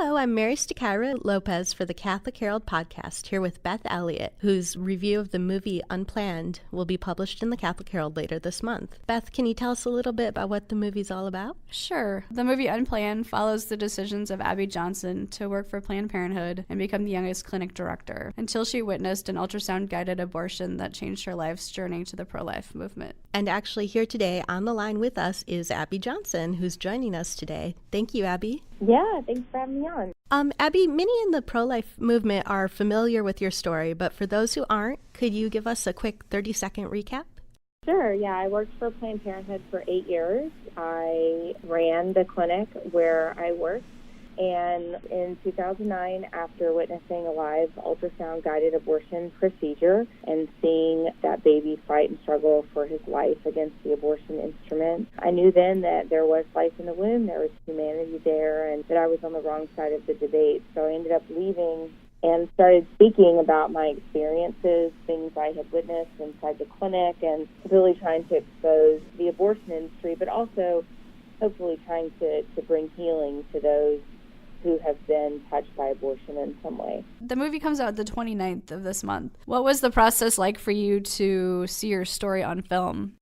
Hello, I'm Mary Stachyra Lopez for the Catholic Herald Podcast, here with Beth Elliott, whose review of the movie Unplanned will be published in the Catholic Herald later this month. Beth, can you tell us a little bit about what the movie's all about? Sure. The movie Unplanned follows the decisions of Abby Johnson to work for Planned Parenthood and become the youngest clinic director, until she witnessed an ultrasound-guided abortion that changed her life's journey to the pro-life movement. And actually here today on the line with us is Abby Johnson, who's joining us today. Thank you, Abby. Yeah, thanks for having me on. Abby, many in the pro-life movement are familiar with your story, but for those who aren't, could you give us a quick 30-second recap? Sure, yeah. I worked for Planned Parenthood for 8 years. I ran the clinic where I worked. And in 2009, after witnessing a live ultrasound-guided abortion procedure and seeing that baby fight and struggle for his life against the abortion instrument, I knew then that there was life in the womb, there was humanity there, and that I was on the wrong side of the debate. So I ended up leaving and started speaking about my experiences, things I had witnessed inside the clinic, and really trying to expose the abortion industry, but also hopefully trying to bring healing to those who have been touched by abortion in some way. The movie comes out the 29th of this month. What was the process like for you to see your story on film?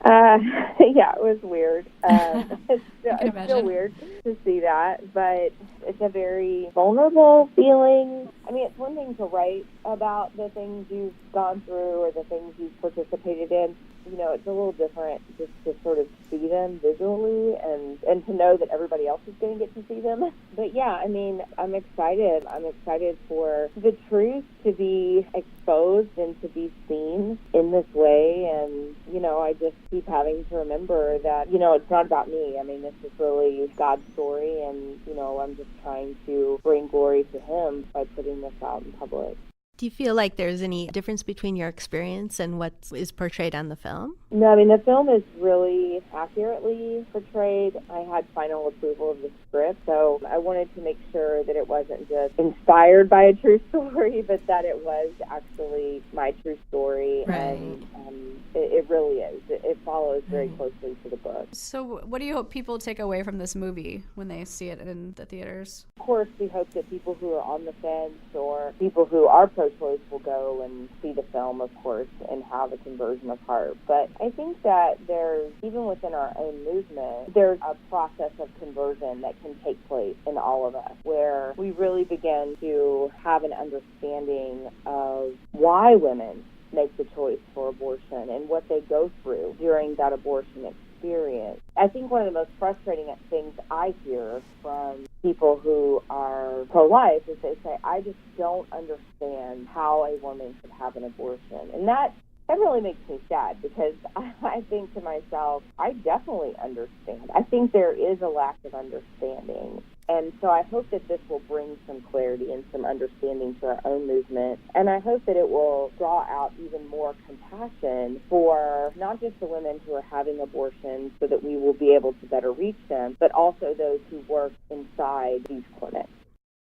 Yeah, it was weird. It's still weird to see that, but it's a very vulnerable feeling. I mean, it's one thing to write about the things you've gone through or the things you've participated in. You know, it's a little different just to sort of see them visually and to know that everybody else is going to get to see them. But yeah, I mean, I'm excited. I'm excited for the truth to be exposed and to be seen in this way. And, you know, I just keep having to remember that, you know, it's not about me. I mean, this is really God's story, and, you know, I'm just trying to bring glory to Him by putting this out in public. Do you feel like there's any difference between your experience and what is portrayed on the film? No, I mean, the film is really accurately portrayed. I had final approval of the script, so I wanted to make sure that it wasn't just inspired by a true story, but that it was actually my true story. Right. And it really is. It follows very closely to the book. So what do you hope people take away from this movie when they see it in the theaters? Of course, we hope that people who are on the fence or people who are pro-choice will go and see the film, of course, and have a conversion of heart. But I think that there's, even within our own movement, there's a process of conversion that can take place in all of us, where we really begin to have an understanding of why women make the choice for abortion and what they go through during that abortion experience. I think one of the most frustrating things I hear from people who are pro-life is they say, I just don't understand how a woman could have an abortion. And that really makes me sad, because I think to myself, I definitely understand. I think there is a lack of understanding. And so I hope that this will bring some clarity and some understanding to our own movement. And I hope that it will draw out even more compassion for not just the women who are having abortions, so that we will be able to better reach them, but also those who work inside these clinics.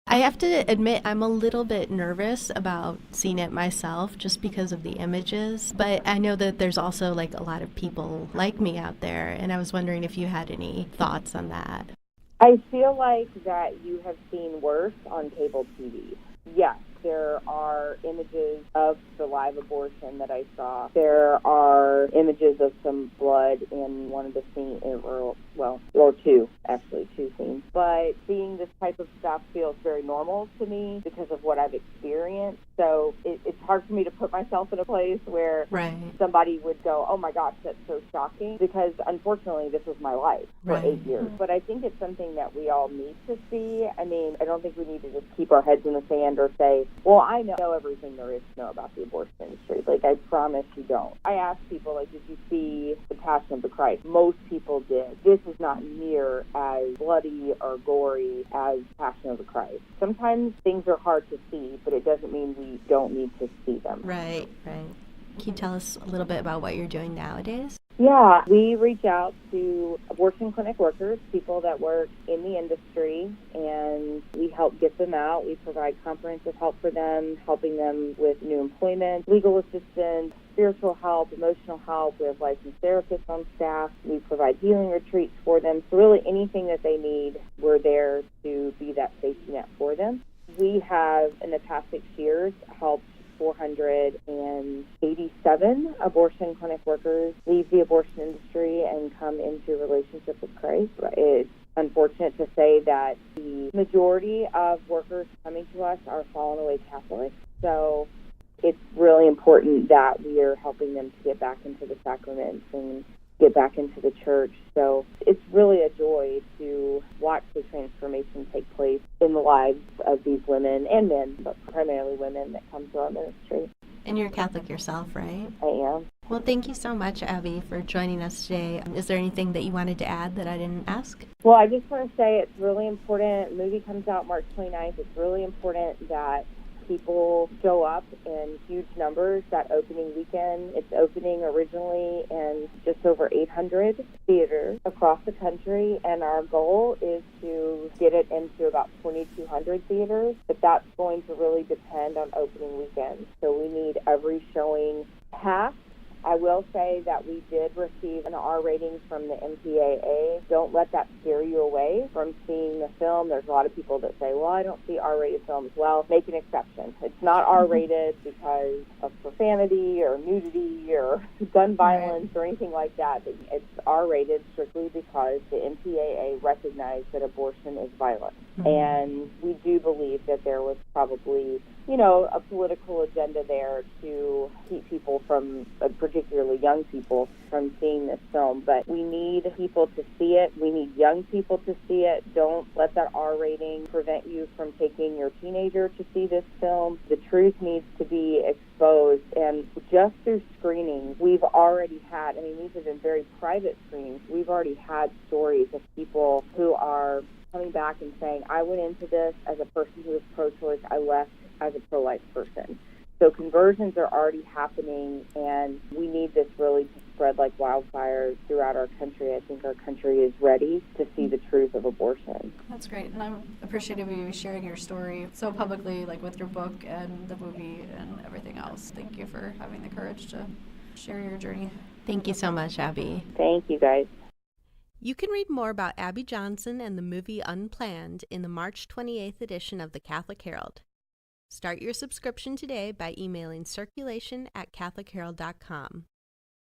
I have to admit, I'm a little bit nervous about seeing it myself just because of the images, but I know that there's also like a lot of people like me out there, and I was wondering if you had any thoughts on that. I feel like that you have seen worse on cable TV. Yes, there are images of the live abortion that I saw. There are images of some blood in one of the scenes, or two scenes. But seeing this type of stuff feels very normal to me because of what I've experienced. So it's hard for me to put myself in a place where somebody would go, oh my gosh, that's so shocking, because unfortunately this was my life for 8 years. But I think it's something that we all need to see. I mean, I don't think we need to just keep our heads in the sand or say, well, I know everything there is to know about the abortion industry. Like, I promise you don't. I ask people, like, did you see The Passion of the Christ? Most people did. This is not near as bloody or gory as Passion of the Christ. Sometimes things are hard to see, but it doesn't mean we don't need to see them. Right. Can you tell us a little bit about what you're doing nowadays? Yeah, we reach out to abortion clinic workers, people that work in the industry, and we help get them out. We provide comprehensive help for them, helping them with new employment, legal assistance, spiritual help, emotional help. We have licensed therapists on staff. We provide healing retreats for them. So really anything that they need, we're there to be that safety net for them. We have, in the past 6 years, helped 487 abortion clinic workers leave the abortion industry and come into a relationship with Christ. It's unfortunate to say that the majority of workers coming to us are fallen away Catholics. So it's really important that we are helping them to get back into the sacraments and get back into the church. So it's really a joy to watch the transformation take place in the lives of these women and men, but primarily women that come to our ministry. And you're Catholic yourself, right? I am. Well, thank you so much, Abby, for joining us today. Is there anything that you wanted to add that I didn't ask? Well, I just want to say it's really important. The movie comes out March 29th. It's really important that people show up in huge numbers that opening weekend. It's opening originally in just over 800 theaters across the country, and our goal is to get it into about 2,200 theaters, but that's going to really depend on opening weekend. So we need every showing packed. I will say that we did receive an R rating from the MPAA. Don't let that scare you away from seeing the film. There's a lot of people that say, well, I don't see R-rated films. Well, make an exception. It's not R-rated because of profanity or nudity or gun violence or anything like that. It's R-rated strictly because the MPAA recognized that abortion is violent. And we do believe that there was probably, a political agenda there to keep people from, particularly young people, from seeing this film. But we need people to see it. We need young people to see it. Don't let that R rating prevent you from taking your teenager to see this film. The truth needs to be exposed. And just through screenings, we've already had, these have been very private screenings. We've already had stories of people who are coming back and saying, I went into this as a person who was pro-choice. I left as a pro-life person. So conversions are already happening, and we need this really to spread like wildfire throughout our country. I think our country is ready to see the truth of abortion. That's great, and I'm appreciative of you sharing your story so publicly, like with your book and the movie and everything else. Thank you for having the courage to share your journey. Thank you so much, Abby. Thank you, guys. You can read more about Abby Johnson and the movie Unplanned in the March 28th edition of the Catholic Herald. Start your subscription today by emailing circulation@catholicherald.com.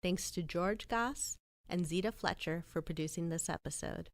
Thanks to George Goss and Zita Fletcher for producing this episode.